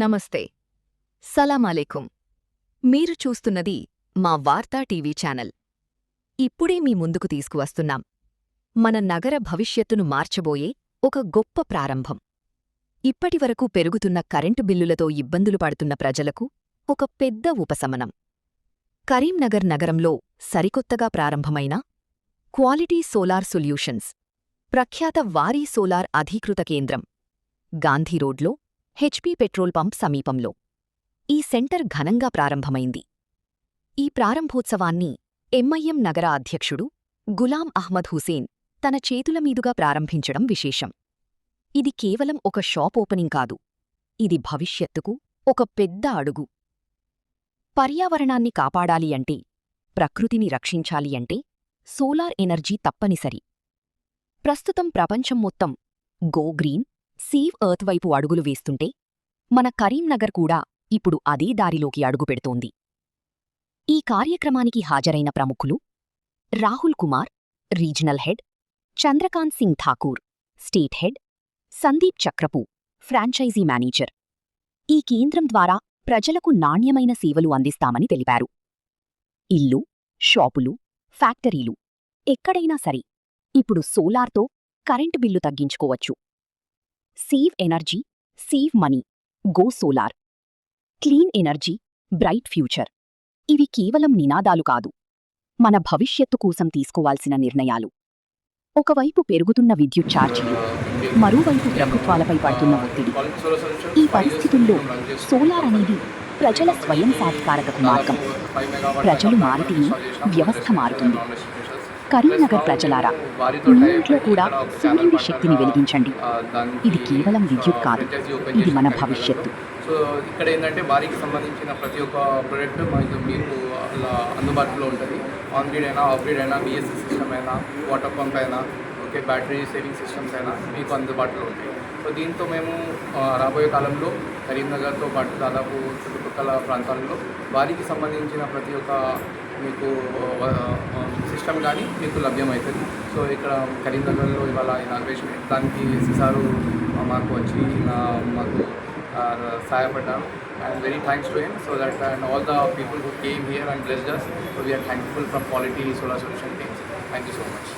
నమస్తే. సలాం అలైకుం. మీరు చూస్తున్నది మా వార్తా టీవీ ఛానల్. ఇప్పుడే మీ ముందుకు తీసుకువస్తున్నాం మన నగర భవిష్యత్తును మార్చబోయే ఒక గొప్ప ప్రారంభం. ఇప్పటివరకు పెరుగుతున్న కరెంటు బిల్లులతో ఇబ్బందులు పడుతున్న ప్రజలకు ఒక పెద్ద ఉపశమనం. కరీంనగర్ నగరంలో సరికొత్తగా ప్రారంభమైన క్వాలిటీ సోలార్ సొల్యూషన్స్ ప్రఖ్యాత వారీ సోలార్ అధీకృత కేంద్రం గాంధీరోడ్లో హెచ్పీ పెట్రోల్ పంప్ సమీపంలో ఈ సెంటర్ ఘనంగా ప్రారంభమైంది. ఈ ప్రారంభోత్సవాన్ని ఎంఐఎం నగర అధ్యక్షుడు గులాం అహ్మద్ హుసేన్ తన చేతుల మీదుగా ప్రారంభించడం విశేషం. ఇది కేవలం ఒక షాప్ ఓపెనింగ్ కాదు, ఇది భవిష్యత్తుకు ఒక పెద్ద అడుగు. పర్యావరణాన్ని కాపాడాలి అంటే, ప్రకృతిని రక్షించాలి అంటే సోలార్ ఎనర్జీ తప్పనిసరి. ప్రస్తుతం ప్రపంచం మొత్తం గో గ్రీన్, సేవ్ ఎర్త్ వైపు అడుగులు వేస్తుంటే మన కరీంనగర్ కూడా ఇప్పుడు అదే దారిలోకి అడుగుపెడుతోంది. ఈ కార్యక్రమానికి హాజరైన ప్రముఖులు Rahul Kumar, regional head, Chandrakant Singh Thakur, state head, Sandeep Chakrapu, franchisee manager. ఈ కేంద్రం ద్వారా ప్రజలకు నాణ్యమైన సేవలు అందిస్తామని తెలిపారు. ఇల్లు, షాపులు, ఫ్యాక్టరీలు ఎక్కడైనా సరే ఇప్పుడు సోలార్తో కరెంటు బిల్లు తగ్గించుకోవచ్చు. Save energy, save money, go solar. Clean energy, bright future. ఇవి కేవలం నినాదాలు కాదు, మన భవిష్యత్తు కోసం తీసుకోవాల్సిన నిర్ణయాలు. ఒకవైపు పెరుగుతున్న విద్యుత్ ఛార్జీలు, మరోవైపు ప్రభుత్వాలపై పడుతున్న ఒత్తిడి. ఈ పరిస్థితుల్లో సోలార్ అనేది ప్రజల స్వయం సాధికారతకు మార్గం. ప్రజలు మారితేనే వ్యవస్థ మారుతుంది. కరీంనగర్ ప్రజలారా, మీ ఇంట్లో కూడా సూర్యుడి శక్తిని వెలిగించండి. ఇది కేవలం విద్యుత్ కాదు, ఇది మన భవిష్యత్తు. సో ఇక్కడ ఏంటంటే భారీకి సంబంధించిన ప్రతి ఒక్క ప్రోడక్ట్ మీకు అలా అందుబాటులో ఉంటుంది. ఆన్ గ్రిడ్ అయినా, ఆఫ్ గ్రిడ్ అయినా, బిఎస్సి సిస్టమ్ అయినా, వాటర్ పంప్ అయినా, ఓకే, బ్యాటరీ సేవింగ్ సిస్టమ్స్ అయినా మీకు అందుబాటులో ఉంటాయి. సో దీంతో మేము రాబోయే కాలంలో కరీంనగర్తో పాటు దాదాపు చుట్టుపక్కల ప్రాంతాల్లో భారీకి సంబంధించిన ప్రతి ఒక్క మీకు సిస్టమ్ కానీ మీకు లభ్యమవుతుంది. సో ఇక్కడ కరీంనగర్లో ఇవాళ ఇనాగ్రేషన్ దానికి సిసారు మాకు వచ్చి మాకు సహాయపడ్డారు. And very thanks to him. So that and all the people who came here and blessed us. So we are thankful from Quality Solar Solution team. Thank you so much.